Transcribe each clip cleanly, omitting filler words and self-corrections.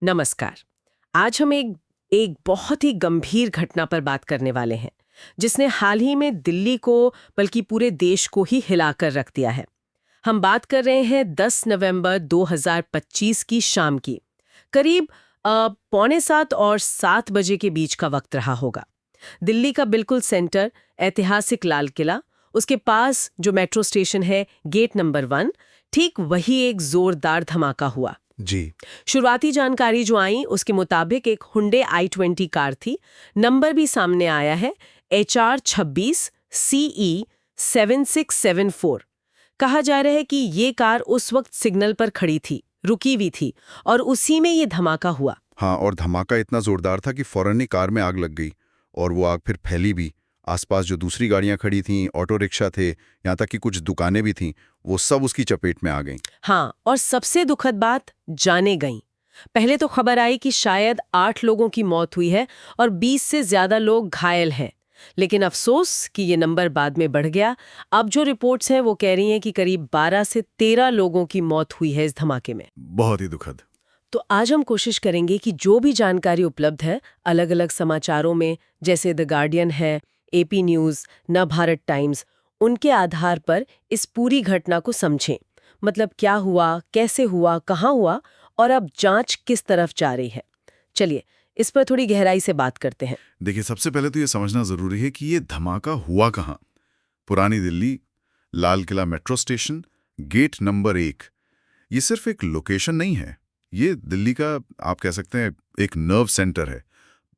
नमस्कार। आज हम एक एक बहुत ही गंभीर घटना पर बात करने वाले हैं, जिसने हाल ही में दिल्ली को बल्कि पूरे देश को ही हिलाकर रख दिया है। हम बात कर रहे हैं 10 नवंबर 2025 की शाम की। करीब 6:45 और 7 बजे के बीच का वक्त रहा होगा। दिल्ली का बिल्कुल सेंटर, ऐतिहासिक लाल किला, उसके पास जो मेट्रो स्टेशन है गेट नंबर 1, ठीक वही एक जोरदार धमाका हुआ। जी। शुरुआती जानकारी जो आई उसके मुताबिक एक हुंडे i20 कार थी। नंबर भी सामने आया है HR 26 CE 7674। कहा जा रहा है कि ये कार उस वक्त सिग्नल पर खड़ी थी, रुकी हुई थी, और उसी में ये धमाका हुआ। हाँ, और धमाका इतना जोरदार था कि फौरन ही कार में आग लग गई और वो आग फिर फैली भी। आसपास जो दूसरी गाड़ियां खड़ी थीं, ऑटो रिक्शा थे, यहाँ तक कि कुछ दुकानें भी थीं, वो सब उसकी चपेट में आ गईं। हाँ, और सबसे दुखद बात, जाने गईं। पहले तो खबर आई कि शायद 8 लोगों की मौत हुई है और 20 से ज्यादा लोग घायल हैं। लेकिन अफसोस कि ये नंबर बाद में बढ़ गया। अब जो रिपोर्ट्स हैं वो कह रही हैं कि करीब 12 से 13 लोगों की मौत हुई है इस धमाके में। बहुत ही दुखद। तो आज हम कोशिश करेंगे कि जो भी जानकारी उपलब्ध है अलग अलग समाचारों में, जैसे द गार्डियन है, AP न्यूज़, नवभारत टाइम्स, उनके आधार पर इस पूरी घटना को समझें। मतलब क्या हुआ, कैसे हुआ, कहाँ हुआ और अब जांच किस तरफ जा रही है। चलिए इस पर थोड़ी गहराई से बात करते हैं। देखिए, सबसे पहले तो ये समझना जरूरी है कि ये धमाका हुआ कहाँ। पुरानी Delhi, Lal Qila metro station, gate number 1। ये सिर्फ एक लोकेशन नहीं है, ये दिल्ली का, आप कह सकते हैं, एक नर्व सेंटर है।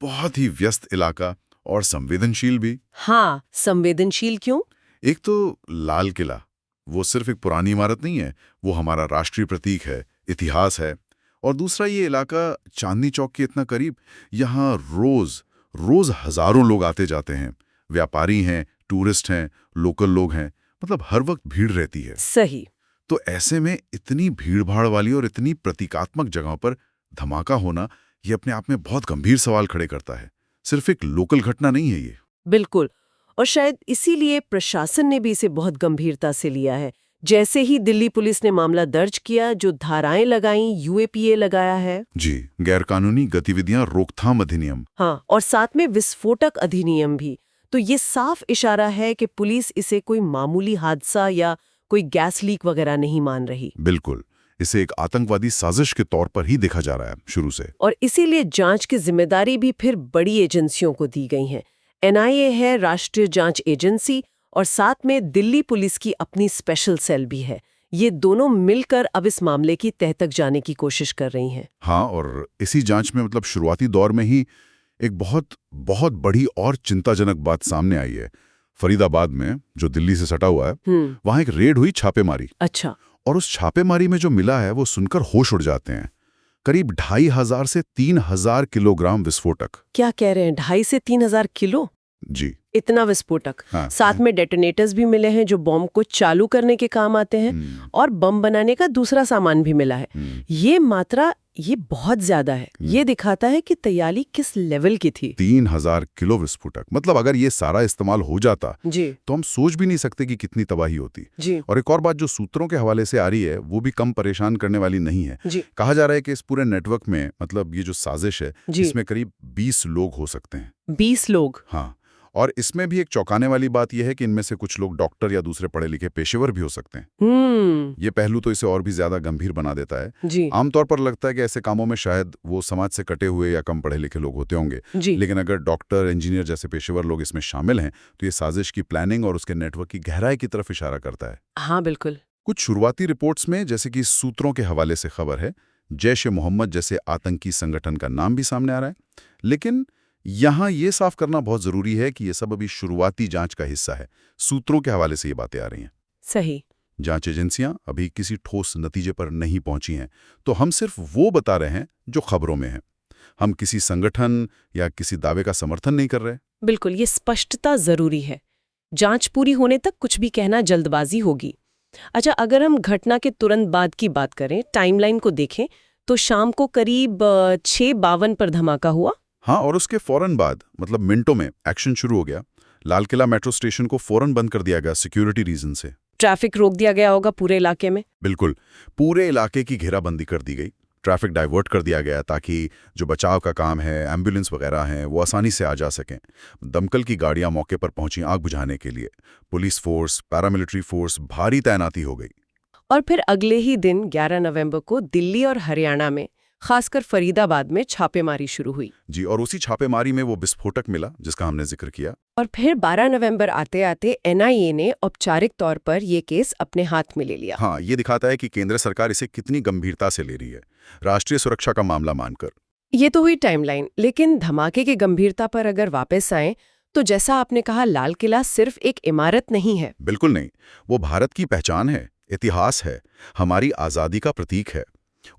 बहुत ही व्यस्त इलाका और संवेदनशील भी। हाँ, संवेदनशील क्यों? एक तो लाल किला, वो सिर्फ एक पुरानी इमारत नहीं है, वो हमारा राष्ट्रीय प्रतीक है, इतिहास है। और दूसरा, ये इलाका चांदनी चौक के इतना करीब, यहाँ रोज रोज हजारों लोग आते जाते हैं। व्यापारी हैं, टूरिस्ट हैं, लोकल लोग हैं, मतलब हर वक्त भीड़ रहती है। सही। तो ऐसे में इतनी भीड़-भाड़ वाली और इतनी प्रतीकात्मक जगहों पर धमाका होना, ये अपने आप में बहुत गंभीर सवाल खड़े करता है। सिर्फ एक लोकल घटना नहीं है ये। बिल्कुल। और शायद इसीलिए प्रशासन ने भी इसे बहुत गंभीरता से लिया है। जैसे ही दिल्ली पुलिस ने मामला दर्ज किया, जो धाराएं लगाईं, UAPA लगाया है। जी, गैरकानूनी गतिविधियां रोकथाम अधिनियम। हाँ, और साथ में विस्फोटक अधिनियम भी। तो ये साफ इशारा है कि पुलिस इसे कोई मामूली हादसा या कोई गैस लीक वगैरह नहीं मान रही। बिल्कुल, इसे एक आतंकवादी साजिश के तौर पर ही देखा जा रहा है शुरू से। और इसीलिए जांच की जिम्मेदारी भी फिर बड़ी एजेंसियों को दी गई है। NIA है, राष्ट्रीय जांच एजेंसी, और साथ में दिल्ली पुलिस की अपनी स्पेशल सेल भी है। ये दोनों मिलकर अब इस मामले की तह तक जाने की कोशिश कर रही हैं। हाँ, और इसी जांच में मतलब शुरुआती दौर में ही एक बहुत बहुत बड़ी और चिंताजनक बात सामने आई है। फरीदाबाद में, जो दिल्ली से सटा हुआ है, वहां एक रेड हुई, छापेमारी। अच्छा। और उस छापेमारी में जो मिला है वो सुनकर होश उड़ जाते हैं। करीब 2500 से 3000 किलोग्राम विस्फोटक। क्या कह रहे हैं, 2,500 से 3,000 किलो? जी। इतना विस्फोटक। हाँ। साथ में डेटोनेटर्स भी मिले हैं जो बम को चालू करने के काम आते हैं, और बम बनाने का दूसरा सामान भी मिला है। ये मात्रा, ये बहुत ज्यादा है। ये दिखाता है कि तैयारी किस लेवल की थी। 3000 किलो विस्फोटक, मतलब अगर ये सारा इस्तेमाल हो जाता जी। तो हम सोच भी नहीं सकते कि कितनी तबाही होती। जी। और एक और बात जो सूत्रों के हवाले से आ रही है वो भी कम परेशान करने वाली नहीं है। जी। कहा जा रहा है कि इस पूरे नेटवर्क में, मतलब ये जो साजिश है, जी। इसमें करीब 20 लोग हो सकते हैं। 20 लोग? हाँ, और इसमें भी एक चौंकाने वाली बात यह है कि इनमें से कुछ लोग डॉक्टर या दूसरे पढ़े लिखे पेशेवर भी हो सकते हैं। ये पहलू तो इसे और भी ज्यादा गंभीर बना देता है। जी। आमतौर पर लगता है कि ऐसे कामों में शायद वो समाज से कटे हुए या कम पढ़े लिखे लोग होते होंगे। जी। लेकिन अगर डॉक्टर, इंजीनियर जैसे पेशेवर लोग इसमें शामिल हैं तो ये साजिश की प्लानिंग और उसके नेटवर्क की गहराई की तरफ इशारा करता है। हाँ, बिल्कुल। कुछ शुरुआती रिपोर्ट्स में, जैसे कि सूत्रों के हवाले से खबर है, जैश-ए-मोहम्मद जैसे आतंकी संगठन का नाम भी सामने आ रहा है। लेकिन यहां यह साफ करना बहुत जरूरी है कि यह सब अभी शुरुआती जांच का हिस्सा है। सूत्रों के हवाले से ये बातें आ रही हैं। सही। जांच एजेंसियां अभी किसी ठोस नतीजे पर नहीं पहुंची हैं, तो हम सिर्फ वो बता रहे हैं जो खबरों में है। हम किसी संगठन या किसी दावे का समर्थन नहीं कर रहे। बिल्कुल, ये स्पष्टता जरूरी है। जांच पूरी होने तक कुछ भी कहना जल्दबाजी होगी। अच्छा, अगर हम घटना के तुरंत बाद की बात करें, टाइमलाइन को देखें, तो शाम को करीब 6:52 पर धमाका हुआ। हाँ, और उसके फौरन बाद, मतलब मिनटों में एक्शन शुरू हो गया। लाल किला मेट्रो स्टेशन को फौरन बंद कर दिया गया सिक्योरिटी रीजन से। ट्रैफिक रोक दिया गया होगा पूरे इलाके में। बिल्कुल, पूरे इलाके की घेराबंदी कर दी गई। ट्रैफिक डाइवर्ट कर दिया गया ताकि जो बचाव का काम है, एम्बुलेंस वगैरह हैं, वो आसानी से आ जा सकें। दमकल की गाड़ियां मौके पर पहुंची आग बुझाने के लिए। पुलिस फोर्स, पैरामिलिट्री फोर्स, भारी तैनाती हो गई। और फिर अगले ही दिन 11 नवंबर को दिल्ली और हरियाणा में, खासकर फरीदाबाद में छापेमारी शुरू हुई। जी, और उसी छापेमारी में वो विस्फोटक मिला जिसका हमने जिक्र किया। और फिर 12 नवंबर आते आते एनआईए ने औपचारिक तौर पर ये केस अपने हाथ में ले लिया। हाँ, ये दिखाता है कि केंद्र सरकार इसे कितनी गंभीरता से ले रही है, राष्ट्रीय सुरक्षा का मामला मानकर। ये तो हुई टाइमलाइन, लेकिन धमाके की गंभीरता पर अगर वापस आएं तो जैसा आपने कहा, लाल किला सिर्फ एक इमारत नहीं है। बिल्कुल नहीं, वो भारत की पहचान है, इतिहास है, हमारी आज़ादी का प्रतीक है।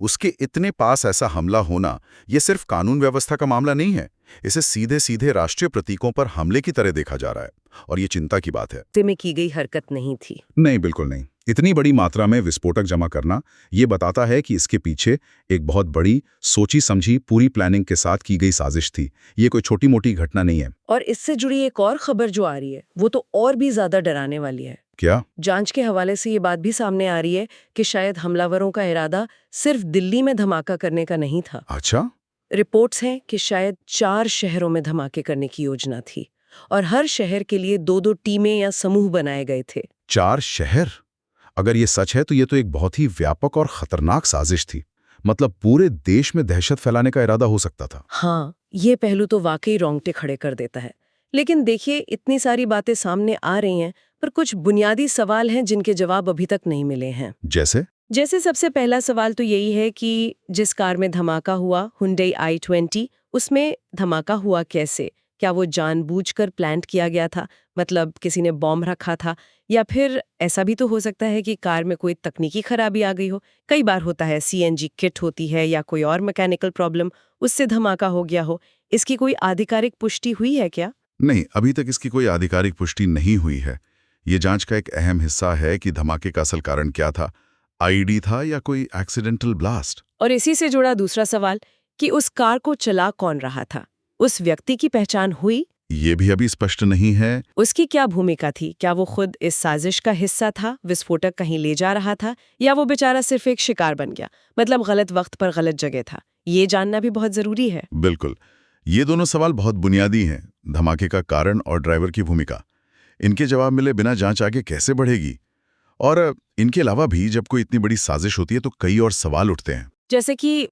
उसके इतने पास ऐसा हमला होना ये सिर्फ कानून व्यवस्था का मामला नहीं है, इसे सीधे सीधे राष्ट्रीय प्रतीकों पर हमले की तरह देखा जा रहा है, और ये चिंता की बात है। में की गई हरकत नहीं थी। नहीं, बिल्कुल नहीं। इतनी बड़ी मात्रा में विस्फोटक जमा करना ये बताता है कि इसके पीछे एक बहुत बड़ी, सोची समझी, पूरी प्लानिंग के साथ की गई साजिश थी। ये कोई छोटी मोटी घटना नहीं है। और इससे जुड़ी एक और खबर जो आ रही है वो तो और भी ज्यादा डराने वाली है। क्या? जांच के हवाले से ये बात भी सामने आ रही है कि शायद हमलावरों का इरादा सिर्फ दिल्ली में धमाका करने का नहीं था। अच्छा? रिपोर्ट्स हैं कि शायद 4 शहरों में धमाके करने की योजना थी, और हर शहर के लिए 2-2 टीमें या समूह बनाए गए थे। 4 शहर? अगर ये सच है तो ये तो एक बहुत ही व्यापक और खतरनाक साजिश थी। मतलब पूरे देश में दहशत फैलाने का इरादा हो सकता था। हाँ, ये पहलू तो वाकई रोंगटे खड़े कर देता है। लेकिन देखिए, इतनी सारी बातें सामने आ रही हैं, पर कुछ बुनियादी सवाल हैं जिनके जवाब अभी तक नहीं मिले हैं। जैसे सबसे पहला सवाल तो यही है कि जिस कार में धमाका हुआ, Hyundai i20, उसमें धमाका हुआ कैसे? क्या वो जानबूझकर प्लान किया गया था, मतलब किसी ने बॉम्ब रखा था, या फिर ऐसा भी तो हो सकता है कि कार में कोई तकनीकी खराबी आ गई हो। कई बार होता है, सीएनजी किट होती है या कोई और मैकेनिकल प्रॉब्लम, उससे धमाका हो गया हो। इसकी कोई आधिकारिक पुष्टि हुई है क्या? नहीं, अभी तक इसकी कोई आधिकारिक पुष्टि नहीं हुई है। ये जांच का एक अहम हिस्सा है कि धमाके का असल कारण क्या था, आईडी था या कोई एक्सीडेंटल ब्लास्ट। और इसी से जुड़ा दूसरा सवाल कि उस कार को चला कौन रहा था? उस व्यक्ति की पहचान हुई? ये भी अभी स्पष्ट नहीं है। उसकी क्या भूमिका थी? क्या वो खुद इस साजिश का हिस्सा था, विस्फोटक कहीं ले जा रहा था, या वो बेचारा सिर्फ एक शिकार बन गया, मतलब गलत वक्त पर गलत जगह था? ये जानना भी बहुत जरूरी है। बिल्कुल, ये दोनों सवाल बहुत बुनियादी हैं। धमाके का कारण और ड्राइवर की भूमिका, इनके जवाब मिले बिना जांच आगे कैसे बढ़ेगी? और इनके अलावा भी जब कोई इतनी बड़ी साजिश होती है तो कई और सवाल उठते हैं। जैसे कि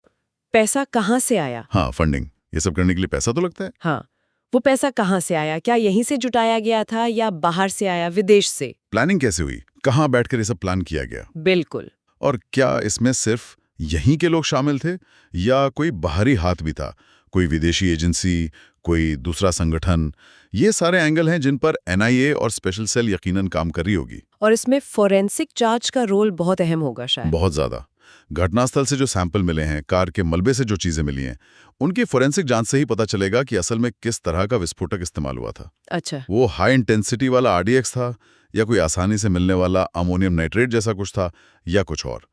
पैसा कहाँ से आया? हाँ, फंडिंग। ये सब करने के लिए पैसा तो लगता है। हाँ, वो पैसा कहाँ से आया? क्या यहीं से जुटाया गया था या बाहर से आया, विदेश से? प्लानिंग कैसे हुई? कहाँ बैठकर ये सब प्लान किया गया? बिल्कुल। और क्या इसमें सिर्फ यहीं के लोग शामिल थे या कोई बाहरी हाथ भी था? कोई विदेशी एजेंसी, कोई दूसरा संगठन? ये सारे एंगल हैं जिन पर एनआईए और स्पेशल सेल यकीनन काम कर रही होगी। और इसमें फोरेंसिक जांच का रोल बहुत अहम होगा शायद। बहुत ज्यादा। घटनास्थल से जो सैंपल मिले हैं, कार के मलबे से जो चीजें मिली हैं, उनकी फोरेंसिक जांच से ही पता चलेगा कि असल में किस तरह का विस्फोटक इस्तेमाल हुआ था। अच्छा। वो हाई इंटेंसिटी वाला आरडीएक्स था या कोई आसानी से मिलने वाला अमोनियम नाइट्रेट जैसा कुछ था, या कुछ और?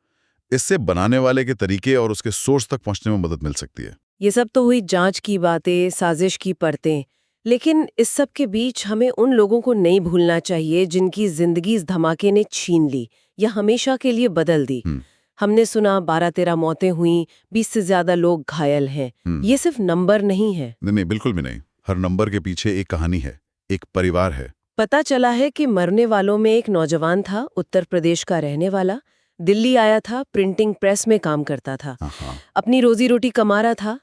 इससे बनाने वाले के तरीके और उसके सोर्स तक पहुंचने में मदद मिल सकती है। ये सब तो हुई जांच की बातें, साजिश की परतें, लेकिन इस सब के बीच हमें उन लोगों को नहीं भूलना चाहिए जिनकी जिंदगी इस धमाके ने छीन ली या हमेशा के लिए बदल दी। हमने सुना 12-13 मौतें हुई, 20 से ज्यादा लोग घायल हैं। ये सिर्फ नंबर नहीं है। नहीं, बिल्कुल भी नहीं। हर नंबर के पीछे एक कहानी है, एक परिवार है। पता चला है कि मरने वालों में एक नौजवान था, उत्तर प्रदेश का रहने वाला, दिल्ली आया था, प्रिंटिंग प्रेस में काम करता था, अपनी रोजी रोटी कमा रहा था।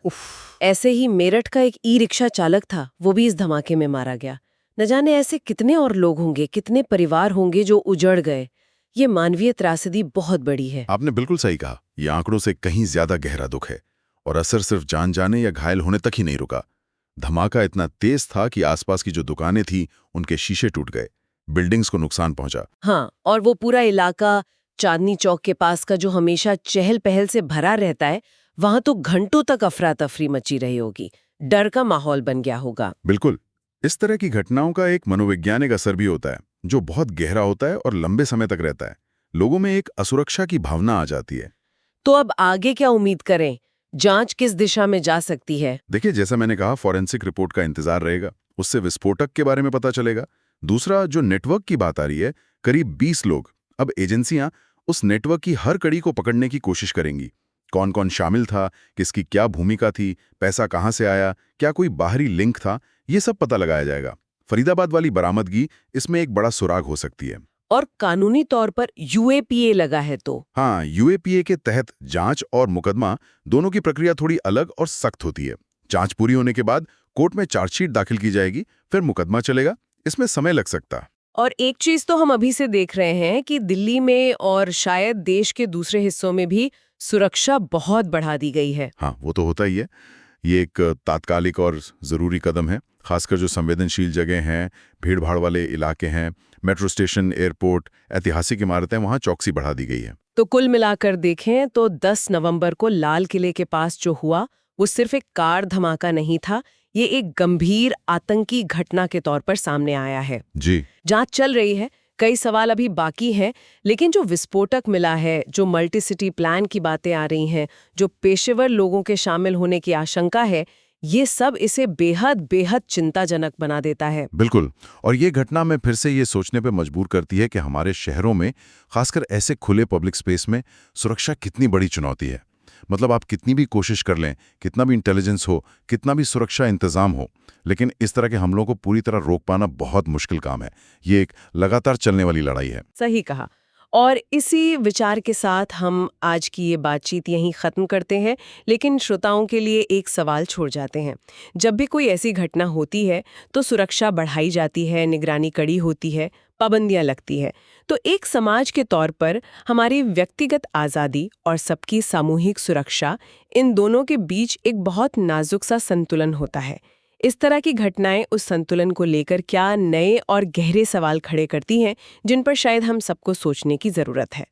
ऐसे ही मेरठ का एक ई रिक्शा चालक था, वो भी इस धमाके में मारा गया। न जाने ऐसे कितने और लोग होंगे, कितने परिवार होंगे जो उजड़ गए। ये मानवीय त्रासदी बहुत बड़ी है। आपने बिल्कुल सही कहा। ये आंकड़ों से कहीं ज्यादा गहरा दुख है, और असर सिर्फ जान जाने या घायल होने तक ही नहीं रुका। धमाका इतना तेज था कि आसपास की जो दुकानें थी उनके शीशे टूट गए, बिल्डिंग्स को नुकसान पहुंचा। हाँ, और वो पूरा इलाका चांदनी चौक के पास का जो हमेशा चहल पहल से भरा रहता है, वहां तो घंटों तक अफरा तफरी मची रही होगी, डर का माहौल बन गया होगा। बिल्कुल। इस तरह की घटनाओं का एक मनोवैज्ञानिक असर भी होता है जो बहुत गहरा होता है और लंबे समय तक रहता है। लोगों में एक असुरक्षा की भावना आ जाती है। तो अब आगे क्या उम्मीद करें? जांच किस दिशा में जा सकती है? देखिए, जैसा मैंने कहा, फॉरेंसिक रिपोर्ट का इंतजार रहेगा, उससे विस्फोटक के बारे में पता चलेगा। दूसरा, जो नेटवर्क की बात आ रही है, करीब 20 लोग। अब एजेंसियां उस नेटवर्क की हर कड़ी को पकड़ने की कोशिश करेंगी। कौन कौन शामिल था, किसकी क्या भूमिका थी, पैसा कहाँ से आया, क्या कोई बाहरी लिंक था, ये सब पता लगाया जाएगा। फरीदाबाद वाली बरामदगी इसमें एक बड़ा सुराग हो सकती है। और कानूनी तौर पर यूएपीए लगा है तो? हाँ, यूएपीए के तहत जांच और मुकदमा दोनों की प्रक्रिया थोड़ी अलग और सख्त होती है। जांच पूरी होने के बाद कोर्ट में चार्जशीट दाखिल की जाएगी, फिर मुकदमा चलेगा। इसमें समय लग सकता। और एक चीज तो हम अभी से देख रहे हैं कि दिल्ली में और शायद देश के दूसरे हिस्सों में भी सुरक्षा बहुत बढ़ा दी गई है। हाँ, वो तो होता ही है। ये एक तात्कालिक और ज़रूरी कदम है, खासकर जो संवेदनशील जगह हैं, भीड़-भाड़ वाले इलाके हैं, मेट्रो स्टेशन, एयरपोर्ट, ऐतिहासिक इमारतें, वहाँ चौकसी बढ़ा दी गई है। तो कुल मिलाकर देखें तो 10 नवंबर को लाल किले के पास जो हुआ वो सिर्फ एक कार धमाका नहीं था, ये एक गंभीर आतंकी घटना के तौर पर सामने आया है। जी। जांच चल रही है, कई सवाल अभी बाकी हैं, लेकिन जो विस्फोटक मिला है, जो मल्टी सिटी प्लान की बातें आ रही हैं, जो पेशेवर लोगों के शामिल होने की आशंका है, ये सब इसे बेहद बेहद चिंताजनक बना देता है। बिल्कुल। और ये घटना में फिर से ये सोचने पे मजबूर करती है कि हमारे शहरों में, खासकर ऐसे खुले पब्लिक स्पेस में, सुरक्षा कितनी बड़ी चुनौती है। मतलब आप कितनी भी कोशिश कर लें, कितना भी इंटेलिजेंस हो, कितना भी सुरक्षा इंतजाम हो, लेकिन इस तरह के हमलों को पूरी तरह रोक पाना बहुत मुश्किल काम है। ये एक लगातार चलने वाली लड़ाई है। सही कहा। और इसी विचार के साथ हम आज की ये बातचीत यहीं ख़त्म करते हैं, लेकिन श्रोताओं के लिए एक सवाल छोड़ जाते हैं। जब भी कोई ऐसी घटना होती है तो सुरक्षा बढ़ाई जाती है, निगरानी कड़ी होती है, पाबंदियां लगती है। तो एक समाज के तौर पर हमारी व्यक्तिगत आज़ादी और सबकी सामूहिक सुरक्षा, इन दोनों के बीच एक बहुत नाजुक सा संतुलन होता है। इस तरह की घटनाएं उस संतुलन को लेकर क्या नए और गहरे सवाल खड़े करती हैं, जिन पर शायद हम सबको सोचने की ज़रूरत है।